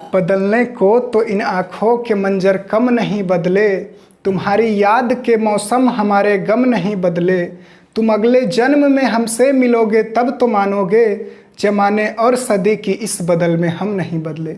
बदलने को तो इन आँखों के मंजर कम नहीं बदले, तुम्हारी याद के मौसम हमारे गम नहीं बदले। तुम अगले जन्म में हमसे मिलोगे तब तो मानोगे, जमाने और सदी की इस बदल में हम नहीं बदले।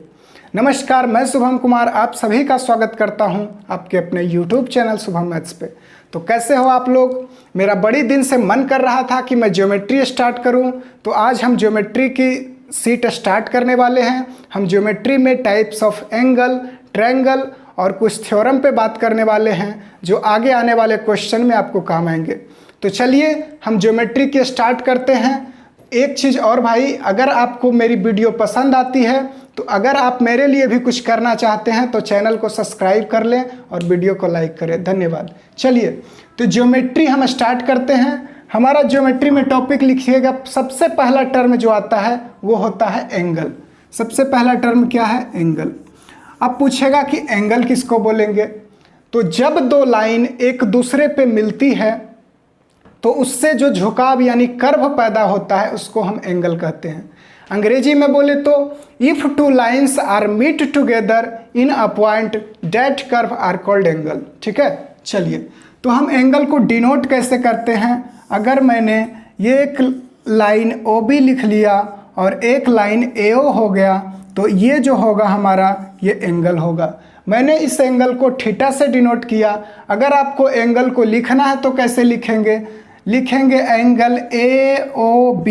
नमस्कार, मैं शुभम कुमार आप सभी का स्वागत करता हूं आपके अपने YouTube चैनल शुभम मैथ्स पे। तो कैसे हो आप लोग? मेरा बड़ी दिन से मन कर रहा था कि मैं ज्योमेट्री स्टार्ट करूं, तो आज हम ज्योमेट्री की सीट स्टार्ट करने वाले हैं। हम ज्योमेट्री में टाइप्स ऑफ एंगल, ट्रायंगल और कुछ थ्योरम पे बात करने वाले हैं जो आगे आने वाले क्वेश्चन में आपको काम आएंगे। तो चलिए हम ज्योमेट्री के स्टार्ट करते हैं। एक चीज़ और भाई, अगर आपको मेरी वीडियो पसंद आती है तो अगर आप मेरे लिए भी कुछ करना चाहते हैं तो चैनल को सब्सक्राइब कर लें और वीडियो को लाइक करें। धन्यवाद। चलिए तो ज्योमेट्री हम स्टार्ट करते हैं। हमारा ज्योमेट्री में टॉपिक लिखिएगा, सबसे पहला टर्म जो आता है वो होता है एंगल। सबसे पहला टर्म क्या है? एंगल। अब पूछेगा कि एंगल किसको बोलेंगे? तो जब दो लाइन एक दूसरे पे मिलती है तो उससे जो झुकाव यानी कर्व पैदा होता है उसको हम एंगल कहते हैं। अंग्रेजी में बोले तो if two lines are meet together in a point that curve are called angle. ठीक है, चलिए तो हम एंगल को डिनोट कैसे करते हैं? अगर मैंने ये एक लाइन OB लिख लिया और एक लाइन AO हो गया तो ये जो होगा हमारा ये एंगल होगा। मैंने इस एंगल को थीटा से डिनोट किया। अगर आपको एंगल को लिखना है तो कैसे लिखेंगे? लिखेंगे एंगल AOB,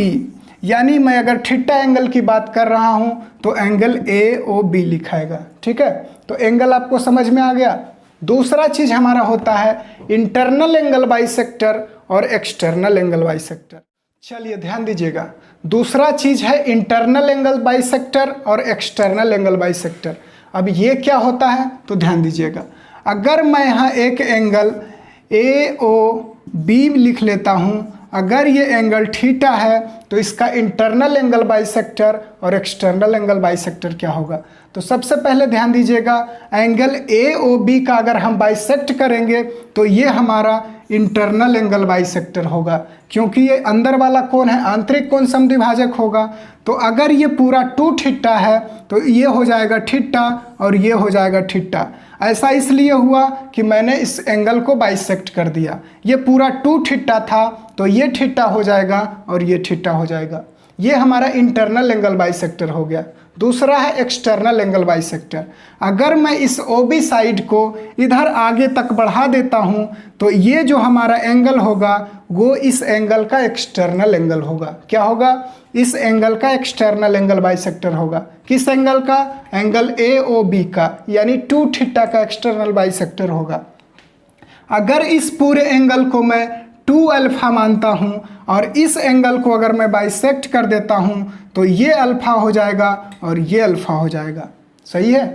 यानी मैं अगर थीटा एंगल की बात कर रहा हूं तो एंगल AOB लिखाएगा। ठीक है, तो एंगल आपको समझ में आ गया। दूसरा चीज हमारा होता है इंटरनल एंगल बाइसेक्टर और एक्सटर्नल एंगल बाइसेक्टर। चलिए ध्यान दीजिएगा, दूसरा चीज है इंटरनल एंगल बाइसेक्टर और एक्सटर्नल एंगल बाइसेक्टर। अब ये क्या होता है तो ध्यान दीजिएगा, अगर मैं यहाँ एक एंगल AOB लिख लेता हूँ, अगर ये एंगल थीटा है तो इसका इंटरनल एंगल बाइसेक्टर और एक्सटर्नल एंगल बाइसेक्टर क्या होगा? तो सबसे पहले ध्यान दीजिएगा, एंगल AOB का अगर हम बाइसेक्ट करेंगे तो ये हमारा इंटरनल एंगल बाइसेक्टर होगा, क्योंकि ये अंदर वाला कोण है, आंतरिक कोण समद्विभाजक होगा। तो अगर ये पूरा 2 थीटा है तो ये हो जाएगा थीटा और ये हो जाएगा थीटा। ऐसा इसलिए हुआ कि मैंने इस एंगल को बाइसेक्ट कर दिया। ये पूरा 2 थीटा था तो ये थीटा हो जाएगा और ये थीटा हो जाएगा। ये हमारा इंटरनल एंगल बाइसेक्टर हो गया। दूसरा है एक्सटर्नल एंगल बाइसेक्टर। अगर मैं इस OB साइड को इधर आगे तक बढ़ा देता हूं तो ये जो हमारा एंगल होगा वो इस एंगल का एक्सटर्नल एंगल होगा। क्या होगा? इस एंगल का एक्सटर्नल एंगल बाइसेक्टर होगा। किस एंगल का? एंगल AOB का, यानी 2 थीटा का एक्सटर्नल बाइसेक्टर होगा। अगर इस पूरे एंगल को मैं 2 अल्फा मानता हूं और इस एंगल को अगर मैं बाइसेक्ट कर देता हूं तो ये अल्फा हो जाएगा और ये अल्फा हो जाएगा। सही है?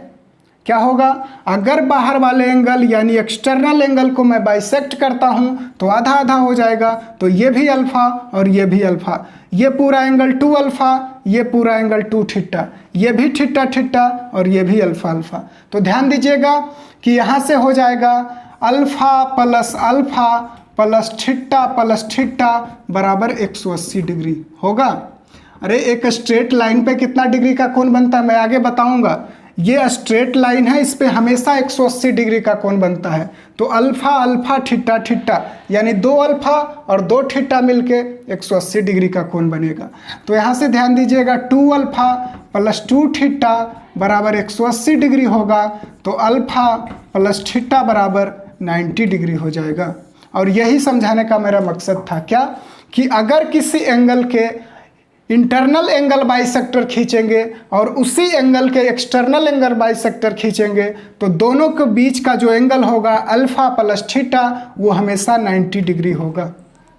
क्या होगा? अगर बाहर वाले एंगल यानी एक्सटर्नल एंगल को मैं बाइसेक्ट करता हूं तो आधा आधा हो जाएगा, तो ये भी अल्फा और ये भी अल्फा। ये पूरा एंगल 2 अल्फा, ये पूरा एंगल 2 थीटा, ये भी थीटा थीटा और ये भी अल्फा अल्फा। तो ध्यान दीजिएगा कि यहाँ से हो जाएगा अल्फा प्लस थीटा बराबर 180 डिग्री होगा। अरे एक स्ट्रेट लाइन पे कितना डिग्री का कोण बनता है मैं आगे बताऊंगा। ये स्ट्रेट लाइन है, इस पे हमेशा 180 डिग्री का कोण बनता है। तो अल्फा थीटा यानी 2 अल्फा और 2 थीटा मिलके 180 डिग्री का कोण बनेगा। तो यहाँ से ध्यान दीजिएगा 2 अल्फा प्लस 2 थीटा बराबर 180 डिग्री होगा, तो अल्फा प्लस थीटा बराबर 90 डिग्री हो जाएगा। और यही समझाने का मेरा मकसद था, क्या कि अगर किसी एंगल के इंटरनल एंगल बाइसेक्टर खींचेंगे और उसी एंगल के एक्सटर्नल एंगल बाइसेक्टर खींचेंगे तो दोनों के बीच का जो एंगल होगा अल्फा प्लस थीटा वो हमेशा 90 डिग्री होगा।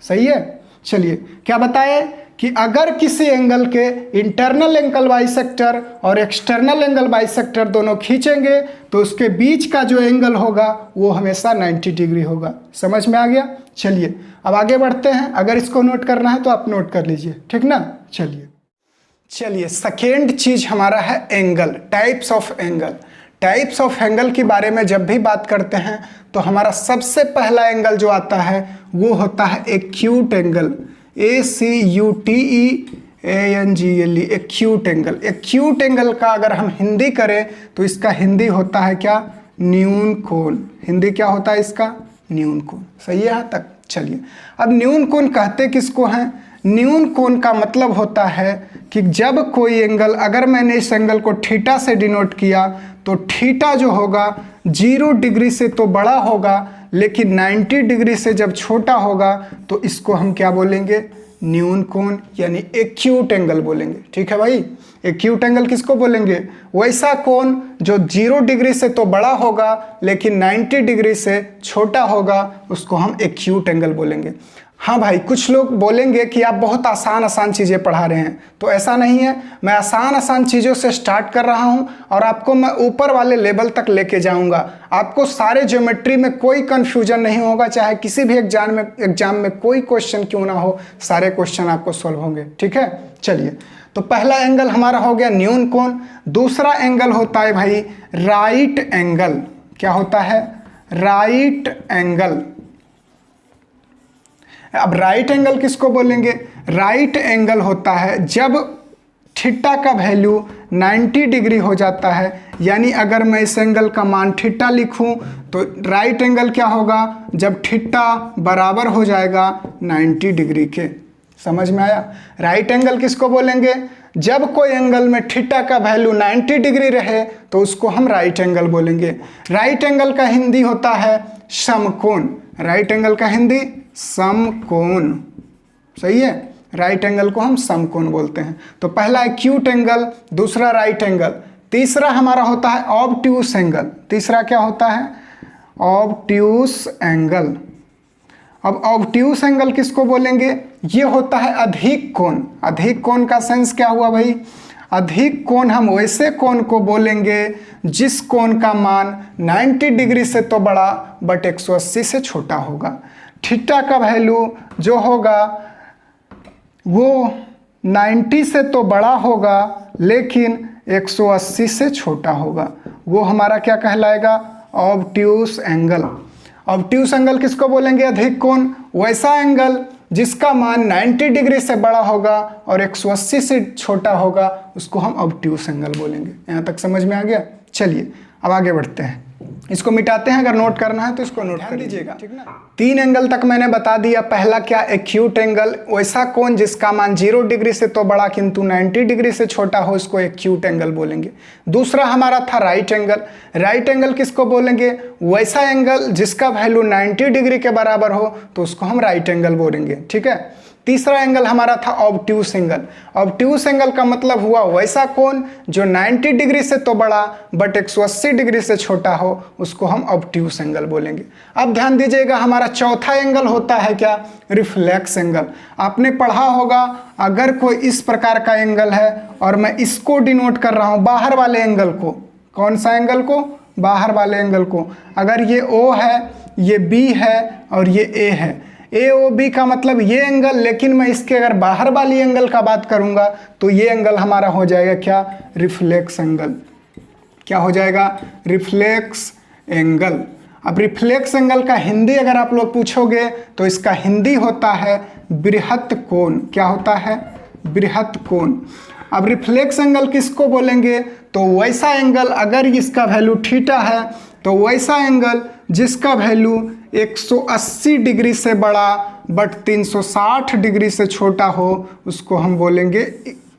सही है? चलिए क्या बताए कि अगर किसी एंगल के इंटरनल एंगल बाइसेक्टर और एक्सटर्नल एंगल बाइसेक्टर दोनों खींचेंगे तो उसके बीच का जो एंगल होगा वो हमेशा 90 डिग्री होगा। समझ में आ गया? चलिए अब आगे बढ़ते हैं। अगर इसको नोट करना है तो आप नोट कर लीजिए, ठीक ना? चलिए सेकेंड चीज हमारा है angle, types of angle. Types of angle के बारे में जब भी बात करते हैं तो हमारा सबसे पहला एंगल जो आता है वो होता है acute angle, ACUTE ANGLE, acute angle. Acute angle का अगर हम हिंदी करें तो इसका हिंदी होता है क्या? न्यून कोण। हिंदी क्या होता है इसका? न्यून कोण। सही है यहाँ तक? चलिए, अब न्यून कोण कहते किसको हैं? न्यून कोण का मतलब होता है कि जब कोई एंगल, अगर मैंने इस एंगल को थीटा से डिनोट किया तो थीटा जो होगा 0 डिग्री से तो बड़ा होगा, लेकिन 90 डिग्री से जब छोटा होगा तो इसको हम क्या बोलेंगे? न्यून कोण, यानी एक्यूट एंगल बोलेंगे। ठीक है भाई, एक्यूट एंगल किसको बोलेंगे? वैसा कोण जो 0 डिग्री से तो बड़ा होगा लेकिन 90 डिग्री से छोटा होगा, उसको हम एक्यूट एंगल बोलेंगे। हाँ भाई, कुछ लोग बोलेंगे कि आप बहुत आसान आसान चीज़ें पढ़ा रहे हैं, तो ऐसा नहीं है। मैं आसान आसान चीज़ों से स्टार्ट कर रहा हूँ और आपको मैं ऊपर वाले लेवल तक लेके जाऊँगा। आपको सारे ज्योमेट्री में कोई कन्फ्यूजन नहीं होगा, चाहे किसी भी एग्जाम में कोई क्वेश्चन क्यों ना हो, सारे क्वेश्चन आपको सॉल्व होंगे। ठीक है, चलिए, तो पहला एंगल हमारा हो गया न्यून कोण। दूसरा एंगल होता है भाई राइट एंगल। क्या होता है? Right angle. अब राइट एंगल किसको बोलेंगे? राइट एंगल होता है जब थीटा का वैल्यू 90 डिग्री हो जाता है, यानी अगर मैं इस एंगल का मान थीटा लिखूं तो राइट एंगल क्या होगा? जब थीटा बराबर हो जाएगा 90 डिग्री के। समझ में आया? राइट एंगल किसको बोलेंगे? जब कोई एंगल में थीटा का वैल्यू 90 डिग्री रहे तो उसको हम राइट एंगल बोलेंगे। राइट एंगल का हिंदी होता है समकोण। राइट एंगल का हिंदी समकोण। सही है, राइट एंगल को हम समकोण बोलते हैं। तो पहला एक्यूट एंगल, दूसरा राइट एंगल, तीसरा हमारा होता है ऑब्ट्यूस एंगल। तीसरा क्या होता है? Obtuse angle. अब ऑब्ट्यूस एंगल किसको बोलेंगे? ये होता है अधिक कोण। अधिक कोण का सेंस क्या हुआ भाई? अधिक कोण हम वैसे कोण को बोलेंगे जिस कोण का मान 90 डिग्री से तो बड़ा बट 180 से छोटा होगा। थीटा का वैल्यू जो होगा वो 90 से तो बड़ा होगा लेकिन 180 से छोटा होगा, वो हमारा क्या कहलाएगा? Obtuse angle. ऑब्ट्यूस एंगल किसको बोलेंगे? अधिक कोण। वैसा एंगल जिसका मान 90 डिग्री से बड़ा होगा और 180 से छोटा होगा, उसको हम ऑब्ट्यूस एंगल बोलेंगे। यहाँ तक समझ में आ गया? चलिए, अब आगे बढ़ते हैं। इसको मिटाते हैं, अगर नोट करना है तो इसको नोट कर लीजिएगा। ठीक ना? 3 एंगल तक मैंने बता दिया। पहला क्या? Acute angle. वैसा कोण जिसका मान 0 डिग्री से तो बड़ा किंतु 90 डिग्री से छोटा हो, इसको एक्यूट एंगल बोलेंगे। दूसरा हमारा था राइट एंगल। राइट एंगल किसको बोलेंगे? वैसा एंगल जिसका वैल्यू 90 डिग्री के बराबर हो तो उसको हम राइट एंगल बोलेंगे। ठीक है। तीसरा एंगल हमारा था ऑब्ट्यूस एंगल। ऑब्ट्यूस एंगल का मतलब हुआ वैसा कोण जो 90 डिग्री से तो बड़ा बट 180 डिग्री से छोटा हो, उसको हम ऑब्ट्यूस एंगल बोलेंगे। अब ध्यान दीजिएगा, हमारा चौथा एंगल होता है क्या? Reflex angle. आपने पढ़ा होगा, अगर कोई इस प्रकार का एंगल है और मैं इसको डिनोट कर रहा हूँ, बाहर वाले एंगल को। कौन सा एंगल को? बाहर वाले एंगल को। अगर ये O है, ये B है और ये A है, AOB का मतलब ये एंगल, लेकिन मैं इसके अगर बाहर वाली एंगल का बात करूंगा तो ये एंगल हमारा हो जाएगा क्या? Reflex angle. क्या हो जाएगा? Reflex angle. अब रिफ्लेक्स एंगल का हिंदी अगर आप लोग पूछोगे तो इसका हिंदी होता है बृहत कोण। क्या होता है? बृहत कोण। अब रिफ्लेक्स एंगल किसको बोलेंगे? तो वैसा एंगल, अगर इसका वैल्यू थीटा है तो वैसा एंगल जिसका वैल्यू 180 डिग्री से बड़ा बट 360 डिग्री से छोटा हो, उसको हम बोलेंगे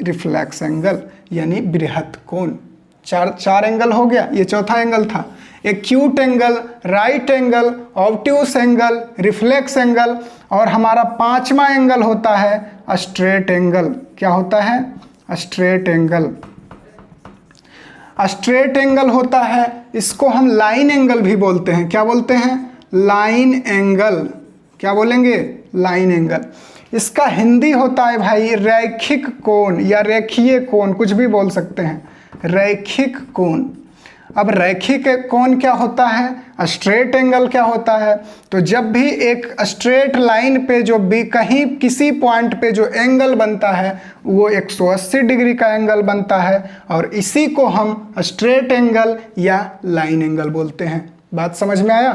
रिफ्लेक्स एंगल, यानी बृहत कोण। चार एंगल हो गया, ये चौथा एंगल था। Acute angle, right angle, obtuse angle, reflex angle, और हमारा पांचवा एंगल होता है स्ट्रेट एंगल। क्या होता है? Straight angle. स्ट्रेट एंगल होता है, इसको हम लाइन एंगल भी बोलते हैं। क्या बोलते हैं? Line angle. क्या बोलेंगे? Line angle. इसका हिंदी होता है भाई रैखिक कोण या रेखीय कोण, कुछ भी बोल सकते हैं, रैखिक कोण। अब रैखिक कोण क्या होता है? स्ट्रेट एंगल क्या होता है? तो जब भी एक स्ट्रेट लाइन पे जो भी कहीं किसी पॉइंट पे जो एंगल बनता है वो 180 डिग्री का एंगल बनता है, और इसी को हम स्ट्रेट एंगल या लाइन एंगल बोलते हैं। बात समझ में आया?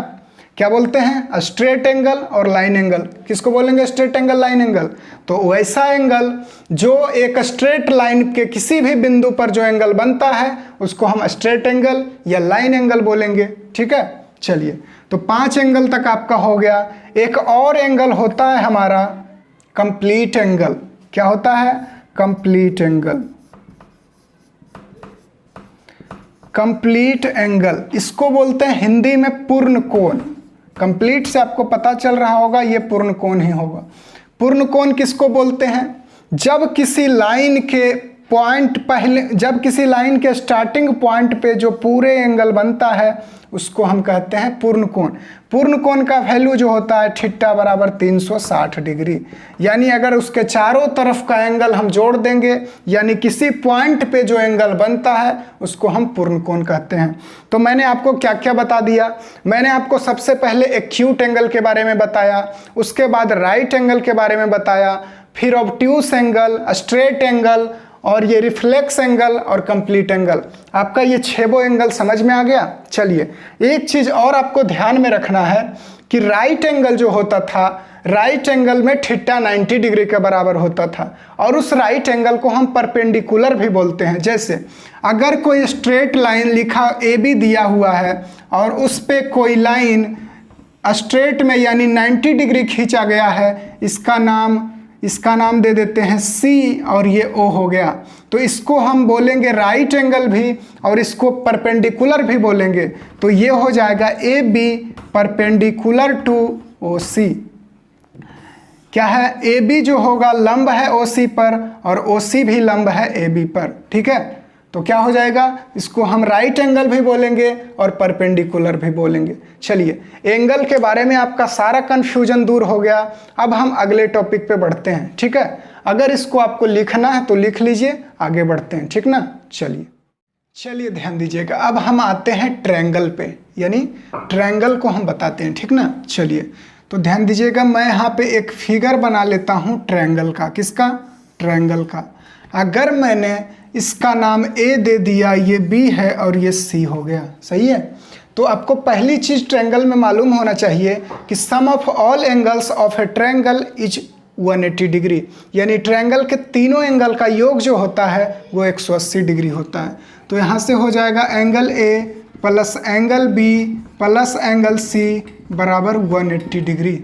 क्या बोलते हैं? स्ट्रेट एंगल और लाइन एंगल। किसको बोलेंगे? Straight angle, line angle. तो वैसा एंगल जो एक स्ट्रेट लाइन के किसी भी बिंदु पर जो एंगल बनता है उसको हम स्ट्रेट एंगल या लाइन एंगल बोलेंगे। ठीक है, चलिए, तो 5 एंगल तक आपका हो गया। एक और एंगल होता है हमारा कंप्लीट एंगल। क्या होता है? Complete angle. कंप्लीट एंगल इसको बोलते हैं हिंदी में पूर्ण कोण। कंप्लीट से आपको पता चल रहा होगा ये पूर्ण कोण ही होगा। पूर्ण कोण किसको बोलते हैं? जब किसी लाइन के पॉइंट पहले, जब किसी लाइन के स्टार्टिंग पॉइंट पे जो पूरे एंगल बनता है उसको हम कहते हैं पूर्ण कोण। पूर्ण कोण का वैल्यू जो होता है थीटा बराबर 360 डिग्री। यानी अगर उसके चारों तरफ का एंगल हम जोड़ देंगे, यानी किसी पॉइंट पे जो एंगल बनता है उसको हम पूर्ण कोण कहते हैं। तो मैंने आपको क्या क्या बता दिया? मैंने आपको सबसे पहले एक्यूट एंगल के बारे में बताया, उसके बाद राइट एंगल के बारे में बताया, फिर ऑब्ट्यूस एंगल, स्ट्रेट एंगल, और ये रिफ्लेक्स एंगल और कंप्लीट एंगल। आपका ये 6 एंगल समझ में आ गया। चलिए, एक चीज़ और आपको ध्यान में रखना है कि राइट एंगल जो होता था, राइट एंगल में थीटा 90 डिग्री के बराबर होता था, और उस राइट एंगल को हम परपेंडिकुलर भी बोलते हैं। जैसे अगर कोई स्ट्रेट लाइन लिखा AB दिया हुआ है और उस पर कोई लाइन स्ट्रेट में यानी 90 डिग्री खींचा गया है, इसका नाम दे देते हैं C और ये O हो गया। तो इसको हम बोलेंगे राइट एंगल भी और इसको परपेंडिकुलर भी बोलेंगे। तो ये हो जाएगा AB परपेंडिकुलर टू OC। क्या है? AB जो होगा लंब है OC पर और OC भी लंब है AB पर। ठीक है, तो क्या हो जाएगा? इसको हम राइट एंगल भी बोलेंगे और परपेंडिकुलर भी बोलेंगे। चलिए, एंगल के बारे में आपका सारा कन्फ्यूजन दूर हो गया। अब हम अगले टॉपिक पे बढ़ते हैं। ठीक है, अगर इसको आपको लिखना है तो लिख लीजिए, आगे बढ़ते हैं। ठीक ना? चलिए ध्यान दीजिएगा। अब हम आते हैं ट्रायंगल पे, यानी ट्रायंगल को हम बताते हैं। ठीक ना? चलिए, तो ध्यान दीजिएगा, मैं यहाँ पे एक फिगर बना लेता हूँ ट्रायंगल का। किसका? ट्रायंगल का। अगर मैंने इसका नाम A दे दिया, ये B है और ये C हो गया। सही है? तो आपको पहली चीज़ ट्रायंगल में मालूम होना चाहिए कि sum of all angles of a triangle is 180 degree. यानी ट्रायंगल के तीनों एंगल का योग जो होता है वो 180 डिग्री होता है। तो यहाँ से हो जाएगा angle A plus angle B plus angle C बराबर 180 डिग्री।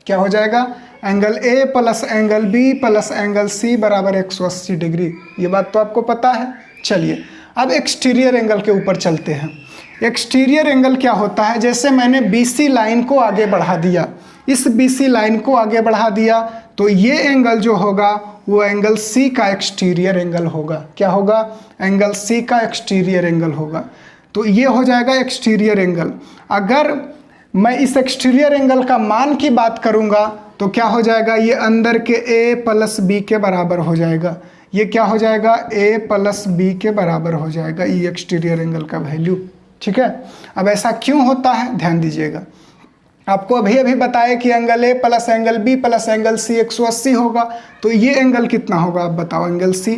क्या हो जाएगा? Angle A plus angle B plus angle C बराबर 180 डिग्री। ये बात तो आपको पता है। चलिए, अब एक्सटीरियर एंगल के ऊपर चलते हैं। एक्सटीरियर एंगल क्या होता है? जैसे मैंने BC लाइन को आगे बढ़ा दिया, इस BC लाइन को आगे बढ़ा दिया, तो ये एंगल जो होगा वो एंगल C का एक्सटीरियर एंगल होगा। क्या होगा? एंगल C का एक्सटीरियर एंगल होगा। तो ये हो जाएगा एक्सटीरियर एंगल। अगर मैं इस एक्सटीरियर एंगल का मान की बात करूंगा तो क्या हो जाएगा? ये अंदर के A प्लस B के बराबर हो जाएगा। ये क्या हो जाएगा? A प्लस B के बराबर हो जाएगा ये एक्सटीरियर एंगल का वैल्यू। ठीक है, अब ऐसा क्यों होता है? ध्यान दीजिएगा, आपको अभी अभी बताया कि angle A plus angle B plus angle C 180 होगा। तो ये एंगल कितना होगा आप बताओ? Angle C।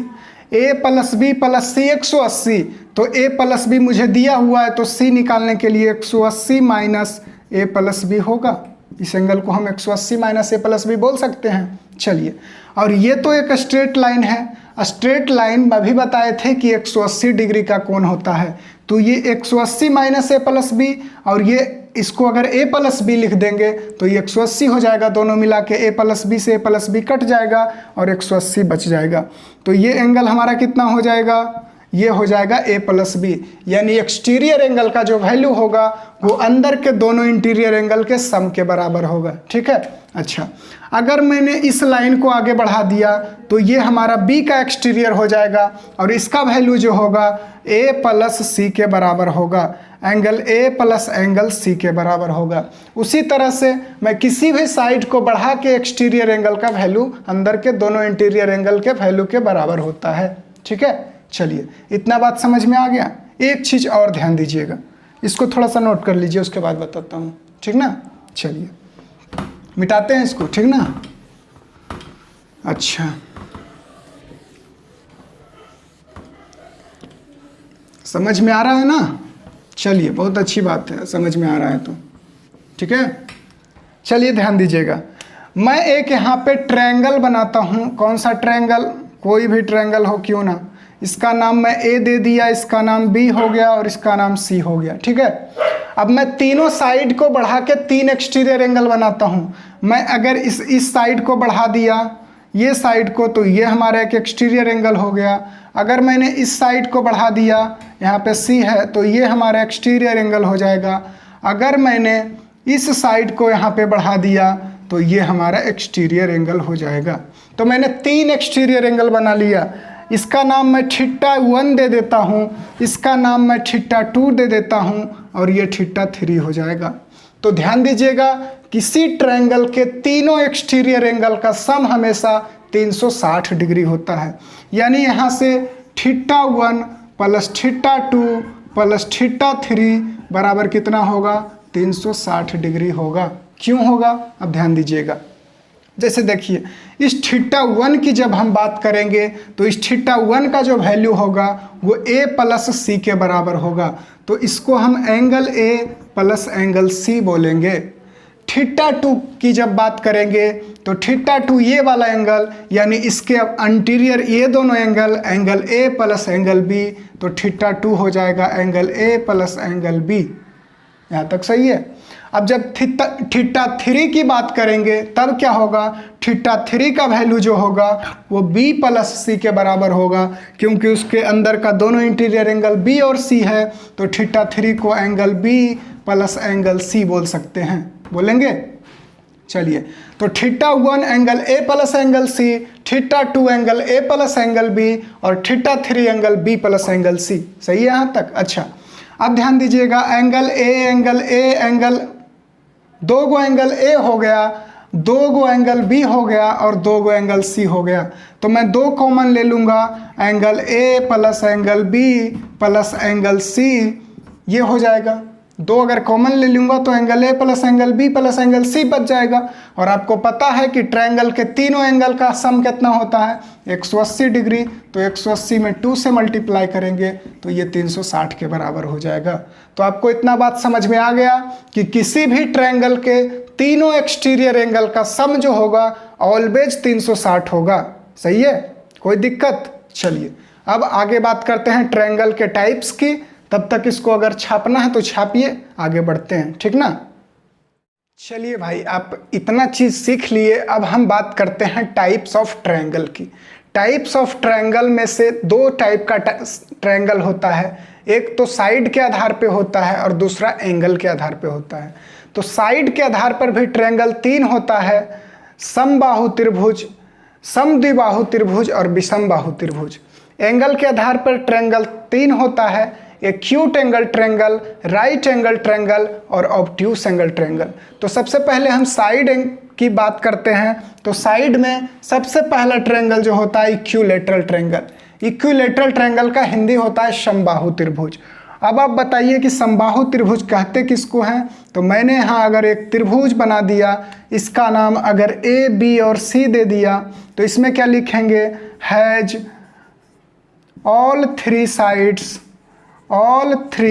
A plus B plus C 180, तो A प्लस B मुझे दिया हुआ है, तो C निकालने के लिए 180 माइनस A प्लस B होगा। इस एंगल को हम 180 माइनस A प्लस B बोल सकते हैं। चलिए, और ये तो एक स्ट्रेट लाइन है। स्ट्रेट लाइन में भी बताए थे कि 180 डिग्री का कोण होता है। तो ये 180 माइनस A प्लस B, और ये इसको अगर A प्लस B लिख देंगे तो ये 180 हो जाएगा। दोनों मिला के A प्लस B से A प्लस B कट जाएगा और 180 बच जाएगा। तो ये एंगल हमारा कितना हो जाएगा? ये हो जाएगा A प्लस B। यानी एक्सटीरियर एंगल का जो वैल्यू होगा वो अंदर के दोनों इंटीरियर एंगल के सम के बराबर होगा। ठीक है, अच्छा, अगर मैंने इस लाइन को आगे बढ़ा दिया तो ये हमारा B का एक्सटीरियर हो जाएगा और इसका वैल्यू जो होगा A प्लस C के बराबर होगा। Angle A plus angle C के बराबर होगा। उसी तरह से मैं किसी भी साइड को बढ़ा के एक्सटीरियर एंगल का वैल्यू अंदर के दोनों इंटीरियर एंगल के वैल्यू के बराबर होता है। ठीक है, चलिए, इतना बात समझ में आ गया। एक चीज़ और ध्यान दीजिएगा, इसको थोड़ा सा नोट कर लीजिए, उसके बाद बताता हूँ। ठीक ना? चलिए, मिटाते हैं इसको। ठीक ना? अच्छा, समझ में आ रहा है ना? चलिए, बहुत अच्छी बात है, समझ में आ रहा है तो ठीक है। चलिए ध्यान दीजिएगा, मैं एक यहाँ पे ट्रायंगल बनाता हूँ। कौन सा ट्रायंगल? कोई भी ट्रायंगल हो क्यों ना। इसका नाम मैं ए दे दिया, इसका नाम बी हो गया और इसका नाम सी हो गया, ठीक है। अब मैं तीनों साइड को बढ़ा के 3 एक्सटीरियर एंगल बनाता हूँ। मैं अगर इस साइड को बढ़ा दिया, ये साइड को, तो ये हमारा एक एक्सटीरियर एंगल हो गया। अगर मैंने इस साइड को बढ़ा दिया, यहाँ पे सी है, तो ये हमारा एक्सटीरियर एंगल हो जाएगा। अगर मैंने इस साइड को यहाँ पे बढ़ा दिया तो ये हमारा एक्सटीरियर एंगल हो जाएगा। तो मैंने 3 एक्सटीरियर एंगल बना लिया। इसका नाम मैं θ1 दे देता हूँ, इसका नाम मैं θ2 दे देता हूँ और ये θ3 हो जाएगा। तो ध्यान दीजिएगा, किसी ट्रायंगल के तीनों एक्सटीरियर एंगल का सम हमेशा 360 डिग्री होता है। यानी यहाँ से θ1 प्लस θ2 प्लस θ3 बराबर कितना होगा? 360 डिग्री होगा। क्यों होगा? अब ध्यान दीजिएगा, जैसे देखिए इस θ1 की जब हम बात करेंगे तो इस θ1 का जो वैल्यू होगा वो a प्लस सी के बराबर होगा। तो इसको हम angle a plus angle c बोलेंगे। θ2 की जब बात करेंगे तो θ2 ये वाला एंगल, यानी इसके अंटीरियर ये दोनों angle, angle a plus angle b, तो θ2 हो जाएगा angle a plus angle b। यहाँ तक सही है। अब जब θ3 की बात करेंगे तब क्या होगा? θ3 का वैल्यू जो होगा वो b प्लस सी के बराबर होगा, क्योंकि उसके अंदर का दोनों इंटीरियर एंगल b और c है। तो θ3 को angle b plus angle c बोल सकते हैं, बोलेंगे। चलिए, तो θ1 angle a plus angle c, θ2 angle a plus angle b और θ3 angle b plus angle c। सही है यहाँ तक? अच्छा, अब ध्यान दीजिएगा, angle a angle 2 go angle a हो गया, 2 गो एंगल b हो गया और 2 गो एंगल c हो गया। तो मैं 2 कॉमन ले लूँगा, angle a plus angle b plus angle c, ये हो जाएगा। 2 अगर कॉमन ले लूँगा तो angle a plus angle b plus angle c बच जाएगा। और आपको पता है कि ट्रायंगल के तीनों एंगल का सम कितना होता है? 180 डिग्री। तो 180 में 2 से मल्टीप्लाई करेंगे तो ये 360 के बराबर हो जाएगा। तो आपको इतना बात समझ में आ गया कि किसी भी ट्रायंगल के तीनों एक्सटीरियर एंगल का सम जो होगा ऑलवेज 360 होगा। सही है? कोई दिक्कत? चलिए अब आगे बात करते हैं ट्रायंगल के टाइप्स की। तब तक इसको अगर छापना है तो छापिए, आगे बढ़ते हैं, ठीक ना। चलिए भाई, आप इतना चीज़ सीख लिए। अब हम बात करते हैं टाइप्स ऑफ ट्रायंगल की। टाइप्स ऑफ ट्रायंगल में से 2 टाइप का ट्रायंगल होता है। एक तो साइड के आधार पे होता है और दूसरा एंगल के आधार पे होता है। तो साइड के आधार पर भी ट्रायंगल 3 होता है: समबाहु त्रिभुज, समद्विबाहु त्रिभुज और विषमबाहु त्रिभुज। एंगल के आधार पर ट्रायंगल 3 होता है: acute angle triangle, right angle triangle और ऑब्ट्यूस एंगल ट्रायंगल। तो सबसे पहले हम साइड की बात करते हैं। तो साइड में सबसे पहला ट्रायंगल जो होता है इक्विलैटरल ट्रायंगल। इक्विलैटरल ट्रायंगल का हिंदी होता है समबाहु त्रिभुज। अब आप बताइए कि समबाहु त्रिभुज कहते किसको हैं? तो मैंने यहाँ अगर एक त्रिभुज बना दिया, इसका नाम अगर ए, बी और सी दे दिया, तो इसमें क्या लिखेंगे? Has all three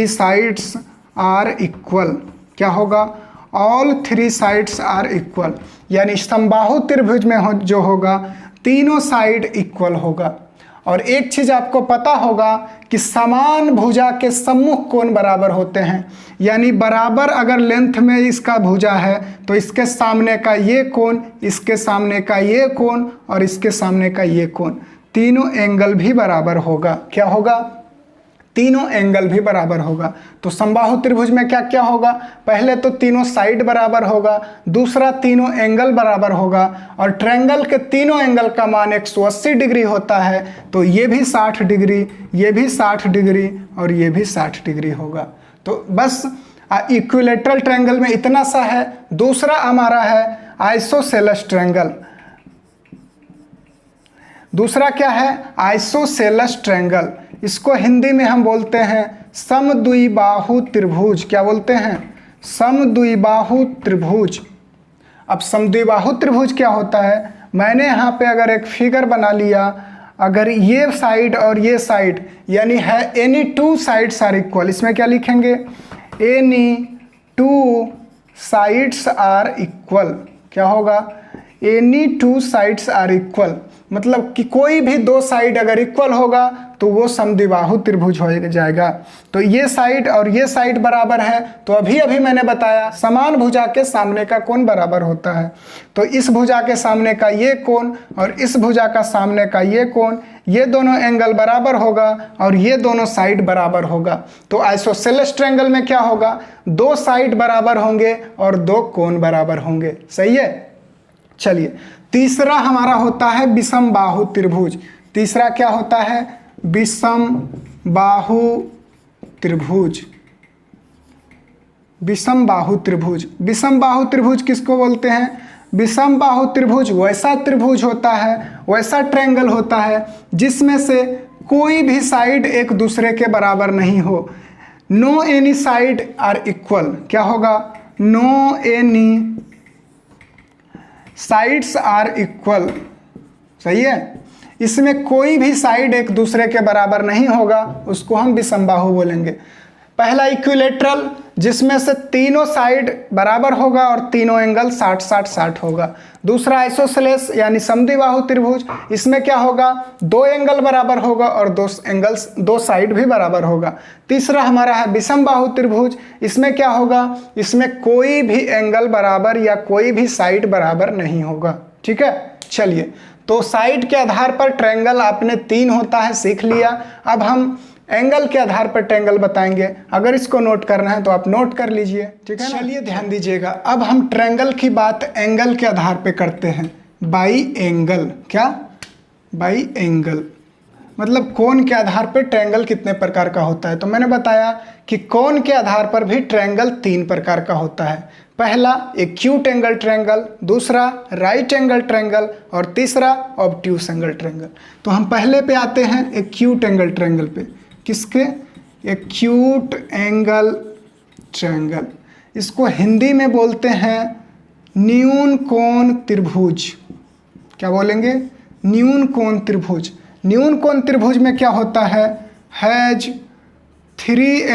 sides are equal. क्या होगा? ऑल 3 साइड्स आर इक्वल, यानी समबाहु त्रिभुज में जो होगा तीनों साइड इक्वल होगा। और एक चीज़ आपको पता होगा कि समान भुजा के सम्मुख कोण बराबर होते हैं। यानी बराबर अगर लेंथ में इसका भुजा है तो इसके सामने का ये कोण, इसके सामने का ये कोण और इसके सामने का ये कोण, तीनों एंगल भी बराबर होगा। क्या होगा? तीनों एंगल भी बराबर होगा। तो समबाहु त्रिभुज में क्या क्या होगा? पहले तो तीनों साइड बराबर होगा, दूसरा तीनों एंगल बराबर होगा, और ट्रायंगल के तीनों एंगल का मान 180 डिग्री होता है। तो ये भी 60 डिग्री, ये भी 60 डिग्री और ये भी 60 डिग्री होगा। तो बस इक्विलैटरल ट्रायंगल में इतना सा है। दूसरा हमारा है आइसोसेलेस ट्रायंगल। दूसरा क्या है? Isosceles triangle. इसको हिंदी में हम बोलते हैं समद्विबाहु त्रिभुज। क्या बोलते हैं? समद्विबाहु त्रिभुज। अब समद्विबाहु त्रिभुज क्या होता है? मैंने यहाँ पे अगर एक फिगर बना लिया, अगर ये साइड और ये साइड यानी है एनी 2 साइड्स आर इक्वल, इसमें क्या लिखेंगे? एनी 2 साइड्स आर इक्वल, क्या होगा, any two sides are equal, मतलब कि कोई भी दो साइड अगर इक्वल होगा तो वो समद्विबाहु त्रिभुज हो जाएगा। तो ये साइड और ये साइड बराबर है, तो अभी अभी मैंने बताया समान भुजा के सामने का कोण बराबर होता है। तो इस भुजा के सामने का ये कोण और इस भुजा का सामने का ये कोण, ये दोनों एंगल बराबर होगा और ये दोनों साइड बराबर होगा। तो आइसोसेलेस ट्रायंगल में क्या होगा, दो साइड बराबर होंगे और दो कोण बराबर होंगे। सही है। चलिए तीसरा हमारा होता है विषम बाहु त्रिभुज। तीसरा क्या होता है, विषम बाहु त्रिभुज। विषम बाहु त्रिभुज, विषम बाहु त्रिभुज किसको बोलते हैं, विषम बाहु त्रिभुज वैसा त्रिभुज होता है, वैसा ट्रायंगल होता है जिसमें से कोई भी साइड एक दूसरे के बराबर नहीं हो। No any side are equal, क्या होगा, no any sides are equal. सही है। इसमें कोई भी साइड एक दूसरे के बराबर नहीं होगा, उसको हम विषमबाहु बोलेंगे। पहला इक्विलेटरल, जिसमें से तीनों साइड बराबर होगा और तीनों एंगल 60-60-60 होगा। दूसरा आइसोसेलेस यानी समद्विबाहु त्रिभुज, इसमें क्या होगा, दो एंगल बराबर होगा और दो साइड भी बराबर होगा। तीसरा हमारा है विषमबाहु त्रिभुज, इसमें क्या होगा, इसमें कोई भी एंगल बराबर या कोई भी साइड बराबर नहीं होगा। ठीक है। चलिए, तो साइड के आधार पर ट्रायंगल आपने 3 होता है सीख लिया। अब हम एंगल के आधार पर ट्रायंगल बताएंगे। अगर इसको नोट करना है तो आप नोट कर लीजिए। ठीक है। चलिए ध्यान दीजिएगा, अब हम ट्रायंगल की बात एंगल के आधार पे करते हैं। बाई एंगल, क्या, बाई एंगल मतलब कोण के आधार पर ट्रायंगल कितने प्रकार का होता है। तो मैंने बताया कि कोण के आधार पर भी ट्रायंगल 3 प्रकार का होता है। पहला एक्यूट एंगल ट्रायंगल, दूसरा राइट एंगल ट्रायंगल और तीसरा ऑब्ट्यूस एंगल ट्रायंगल। तो हम पहले पे आते हैं एक्यूट एंगल ट्रायंगल पे। किसके, एक्यूट एंगल ट्रायंगल, इसको हिंदी में बोलते हैं न्यून कोण त्रिभुज। क्या बोलेंगे, न्यून कोण त्रिभुज। न्यून कोण त्रिभुज में क्या होता है, has 3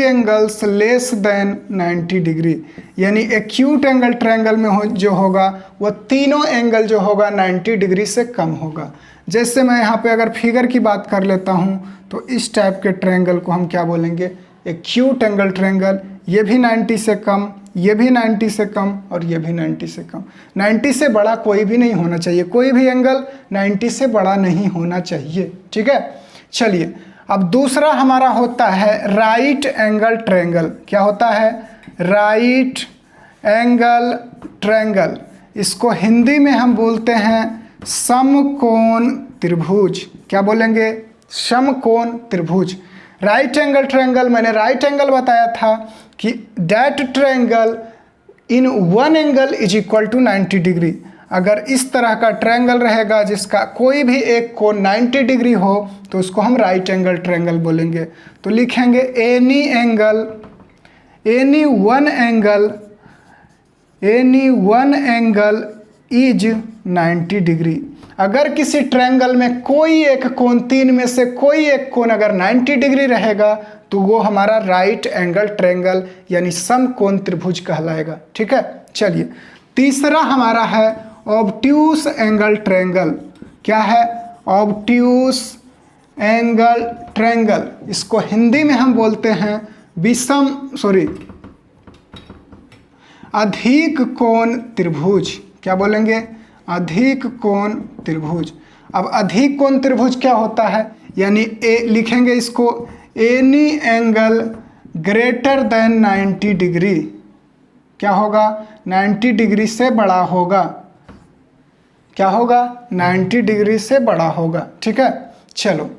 angles less than 90 degree, यानी एक्यूट एंगल ट्रायंगल में जो होगा वो तीनों एंगल जो होगा 90 डिग्री से कम होगा। जैसे मैं यहाँ पे अगर फिगर की बात कर लेता हूँ तो इस टाइप के ट्रायंगल को हम क्या बोलेंगे, एक्यूट एंगल ट्रायंगल। ये भी 90 से कम, ये भी 90 से कम और ये भी 90 से कम। 90 से बड़ा कोई भी नहीं होना चाहिए, कोई भी एंगल 90 से बड़ा नहीं होना चाहिए। ठीक है। चलिए, अब दूसरा हमारा होता है राइट एंगल ट्रायंगल। क्या होता है, राइट एंगल ट्रायंगल, इसको हिंदी में हम बोलते हैं समकोण त्रिभुज। क्या बोलेंगे, समकोण त्रिभुज। राइट एंगल ट्रायंगल, मैंने राइट एंगल बताया था कि that triangle in one angle is equal to 90 degree. अगर इस तरह का ट्रायंगल रहेगा जिसका कोई भी एक कोण 90 डिग्री हो तो उसको हम राइट एंगल ट्रायंगल बोलेंगे। तो लिखेंगे any one angle is 90 degree. अगर किसी ट्रायंगल में कोई एक कोण, 3 में से कोई एक कोण अगर 90 डिग्री रहेगा तो वो हमारा राइट एंगल ट्रायंगल यानी समकोण त्रिभुज कहलाएगा। ठीक है। चलिए, तीसरा हमारा है ऑब्ट्यूस एंगल ट्रायंगल। क्या है, ऑब्ट्यूस एंगल ट्रायंगल, इसको हिंदी में हम बोलते हैं अधिक कोण त्रिभुज। क्या बोलेंगे, अधिक कोण त्रिभुज। अब अधिक कोण त्रिभुज क्या होता है, यानी लिखेंगे इसको any angle greater than 90 degree. क्या होगा, 90 डिग्री से बड़ा होगा। क्या होगा, 90 डिग्री से बड़ा होगा। ठीक है। चलो,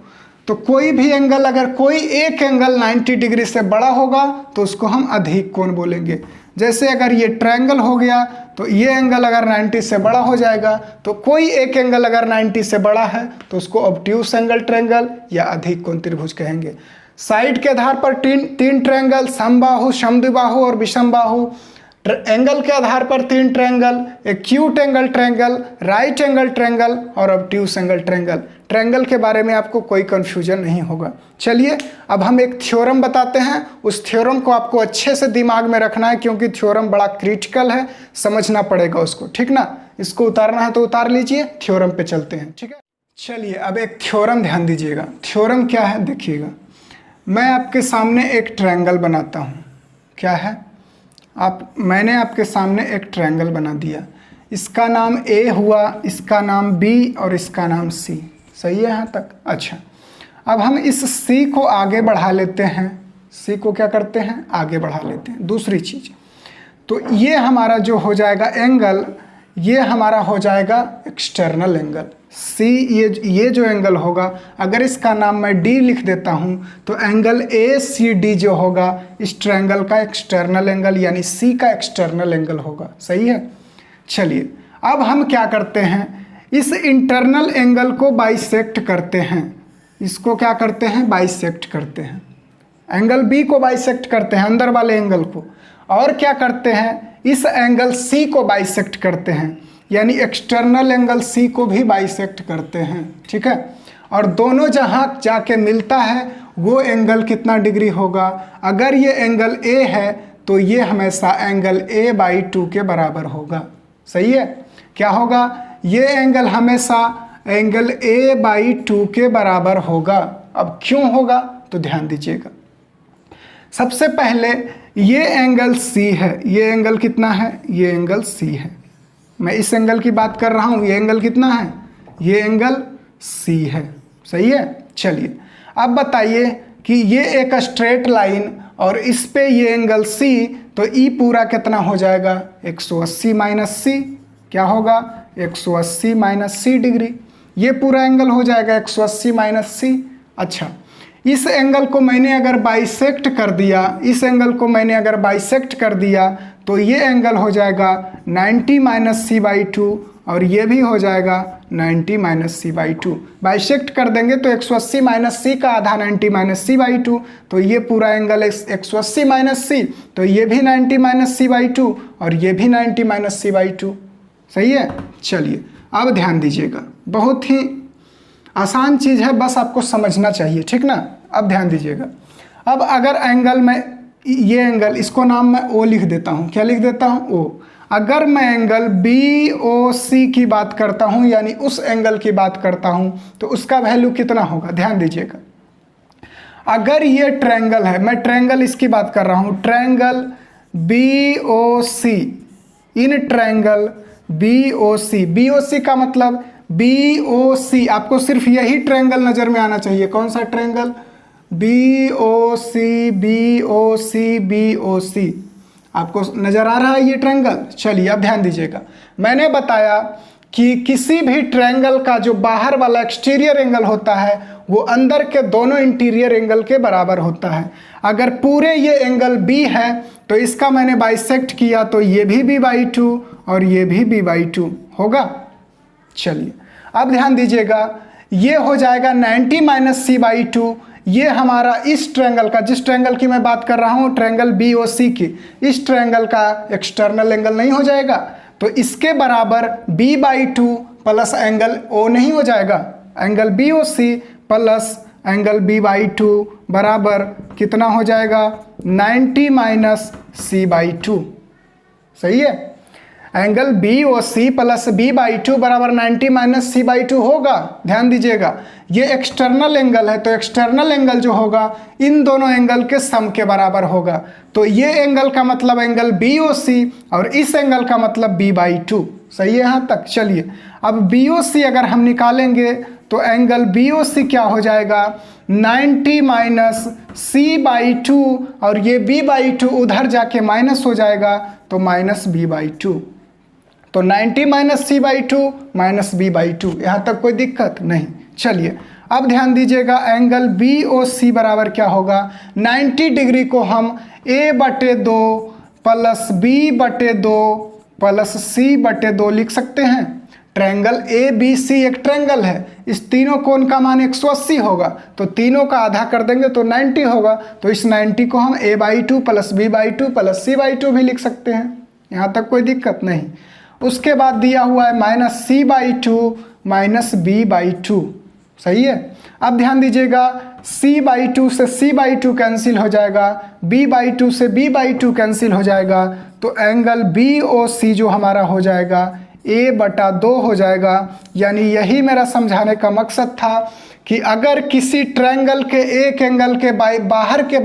तो कोई भी एंगल, अगर कोई एक एंगल 90 डिग्री से बड़ा होगा तो उसको हम अधिक कोण बोलेंगे। जैसे अगर ये ट्रायंगल हो गया तो ये एंगल अगर 90 से बड़ा हो जाएगा, तो कोई एक एंगल अगर 90 से बड़ा है तो उसको ऑब्ट्यूस एंगल ट्रायंगल या अधिक कोण त्रिभुज कहेंगे। साइड के आधार पर तीन ट्रायंगल, समबाहु, समद्विबाहु और विषमबाहु एंगल के आधार पर 3 triangle, acute angle triangle, right angle triangle और ऑब्ट्यूस एंगल ट्रायंगल। ट्रायंगल के बारे में आपको कोई कंफ्यूजन नहीं होगा। चलिए अब हम एक थ्योरम बताते हैं, उस थ्योरम को आपको अच्छे से दिमाग में रखना है क्योंकि थ्योरम बड़ा क्रिटिकल है, समझना पड़ेगा उसको, ठीक ना। इसको उतारना है तो उतार लीजिए, थ्योरम पे चलते हैं, ठीक है। चलिए अब एक थ्योरम ध्यान दीजिएगा। थ्योरम क्या है देखिएगा, मैं आपके सामने एक ट्रायंगल बनाता हूँ। क्या है, मैंने आपके सामने एक ट्रायंगल बना दिया, इसका नाम ए हुआ, इसका नाम बी और इसका नाम सी। सही है यहाँ तक? अच्छा, अब हम इस सी को आगे बढ़ा लेते हैं। सी को क्या करते हैं? आगे बढ़ा लेते हैं। दूसरी चीज़, तो ये हमारा जो हो जाएगा एंगल, ये हमारा हो जाएगा एक्सटर्नल एंगल। सी ये जो एंगल होगा, अगर इसका नाम मैं डी लिख देता हूँ तो एंगल ए सी डी जो होगा इस ट्रायंगल का एक्सटर्नल एंगल यानी सी का एक्सटर्नल एंगल होगा। सही है। चलिए अब हम क्या करते हैं, इस इंटरनल एंगल को बाइसेक्ट करते हैं। इसको क्या करते हैं? बाइसेक्ट करते हैं। एंगल बी को बाइसेक्ट करते हैं, अंदर वाले एंगल को। और क्या करते हैं, इस एंगल सी को बाइसेक्ट करते हैं, यानी एक्सटर्नल एंगल सी को भी बाइसेक्ट करते हैं। ठीक है। और दोनों जहाँ जाके मिलता है वो एंगल कितना डिग्री होगा? अगर ये एंगल ए है तो ये हमेशा एंगल ए बाई 2 के बराबर होगा। सही है। क्या होगा? ये एंगल हमेशा एंगल ए बाई 2 के बराबर होगा। अब क्यों होगा तो ध्यान दीजिएगा। सबसे पहले ये एंगल सी है, ये एंगल कितना है? ये एंगल सी है। मैं इस एंगल की बात कर रहा हूँ, ये एंगल कितना है? ये एंगल सी है। सही है। चलिए अब बताइए कि ये एक स्ट्रेट लाइन और इस पे ये एंगल सी, तो ई पूरा कितना हो जाएगा? 180 माइनस सी। क्या होगा? 180 माइनस सी डिग्री। ये पूरा एंगल हो जाएगा 180 माइनस सी। अच्छा, इस एंगल को मैंने अगर बाइसेक्ट कर दिया, इस एंगल को मैंने अगर बाइसेक्ट कर दिया तो ये एंगल हो जाएगा 90 माइनस सी बाई 2 और ये भी हो जाएगा 90 माइनस सी बाई 2। बाइसेक्ट कर देंगे तो 180 माइनस सी का आधा 90 माइनस सी बाई 2, तो ये पूरा एंगल 180 माइनस सी, तो ये भी 90 माइनस सी बाई 2 और ये भी 90 माइनस सी बाई 2। सही है। चलिए अब ध्यान दीजिएगा, बहुत ही आसान चीज़ है, बस आपको समझना चाहिए। ठीक ना। अब ध्यान दीजिएगा। अब अगर एंगल में ये एंगल, इसको नाम मैं ओ लिख देता हूँ। क्या लिख देता हूँ? ओ। अगर मैं एंगल बी ओ सी की बात करता हूँ, यानी उस एंगल की बात करता हूँ, तो उसका वैल्यू कितना होगा? ध्यान दीजिएगा। अगर ये ट्रायंगल है, मैं ट्रायंगल इसकी बात कर रहा हूँ, triangle B O C, in triangle B O C, B O C का मतलब बी ओ सी, आपको सिर्फ यही ट्रायंगल नज़र में आना चाहिए। कौन सा ट्रायंगल? बी ओ सी, बी ओ सी, बी ओ सी। आपको नज़र आ रहा है ये ट्रायंगल? चलिए अब ध्यान दीजिएगा। मैंने बताया कि किसी भी ट्रायंगल का जो बाहर वाला एक्सटीरियर एंगल होता है वो अंदर के दोनों इंटीरियर एंगल के बराबर होता है। अगर पूरे ये एंगल बी है तो इसका मैंने बाइसेक्ट किया तो ये भी बी बाई 2 और ये भी बी बाई 2 होगा। चलिए अब ध्यान दीजिएगा, ये हो जाएगा 90 माइनस सी बाई 2। ये हमारा इस ट्रायंगल का, जिस ट्रायंगल की मैं बात कर रहा हूँ, ट्रायंगल बी ओ सी की, इस ट्रायंगल का एक्सटर्नल एंगल नहीं हो जाएगा? तो इसके बराबर b by 2 plus angle o नहीं हो जाएगा? Angle b O c plus angle b by 2 बराबर कितना हो जाएगा? 90 माइनस सी बाई 2। सही है। Angle b O c plus b by 2 बराबर 90 माइनस सी बाई 2 होगा। ध्यान दीजिएगा, ये एक्सटर्नल एंगल है, तो एक्सटर्नल एंगल जो होगा इन दोनों एंगल के सम के बराबर होगा। तो ये एंगल का मतलब एंगल बी ओ सी और इस एंगल का मतलब बी बाई 2। सही है यहाँ तक? चलिए अब बी ओ सी अगर हम निकालेंगे तो एंगल बी ओ सी क्या हो जाएगा? 90 माइनस सी बाई 2 और ये बी बाई 2 उधर जाके माइनस हो जाएगा तो माइनस बी बाई 2। तो 90 minus c by 2 minus b by 2। यहाँ तक कोई दिक्कत नहीं। चलिए अब ध्यान दीजिएगा, एंगल बी ओ सी बराबर क्या होगा? 90 डिग्री को हम a बटे 2 प्लस बी बटे 2 प्लस सी बटे 2 लिख सकते हैं। ट्रायंगल ए बी सी एक ट्रायंगल है, इस तीनों कोण का मान 180 होगा, तो तीनों का आधा कर देंगे तो 90 होगा। तो इस 90 को हम a by 2 plus b by 2 plus c by 2 भी लिख सकते हैं। यहाँ तक कोई दिक्कत नहीं। उसके बाद दिया हुआ है -c/2 -b/2, सही है। अब ध्यान दीजिएगा, c/2 से c/2 कैंसिल हो जाएगा, b/2 से b/2 कैंसिल हो जाएगा, तो एंगल BOC जो हमारा हो जाएगा a/2 हो जाएगा। यानी यही मेरा समझाने का मकसद था कि अगर किसी ट्रायंगल के एक एंगल के बाहर के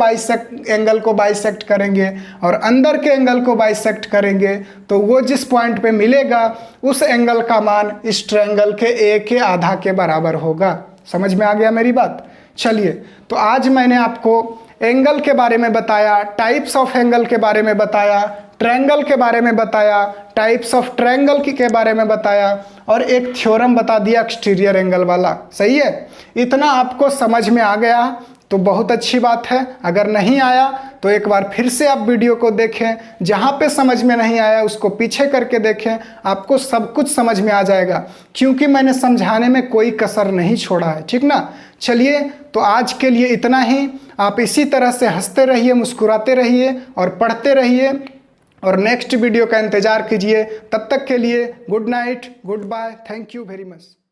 एंगल को बाइसेक्ट करेंगे और अंदर के एंगल को बाइसेक्ट करेंगे, तो वो जिस पॉइंट पे मिलेगा उस एंगल का मान इस ट्रायंगल के ए के आधा के बराबर होगा। समझ में आ गया मेरी बात? चलिए, तो आज मैंने आपको एंगल के बारे में बताया, टाइप्स ऑफ एंगल के बारे में बताया, ट्रायंगल के बारे में बताया, टाइप्स ऑफ ट्रायंगल के बारे में बताया, और एक थ्योरम बता दिया एक्सटीरियर एंगल वाला। सही है, इतना आपको समझ में आ गया तो बहुत अच्छी बात है। अगर नहीं आया तो एक बार फिर से आप वीडियो को देखें, जहाँ पे समझ में नहीं आया उसको पीछे करके देखें, आपको सब कुछ समझ में आ जाएगा, क्योंकि मैंने समझाने में कोई कसर नहीं छोड़ा है। ठीक ना? चलिए, तो आज के लिए इतना ही। आप इसी तरह से हंसते रहिए, मुस्कुराते रहिए और पढ़ते रहिए, और नेक्स्ट वीडियो का इंतज़ार कीजिए। तब तक के लिए good night, goodbye, thank you very much.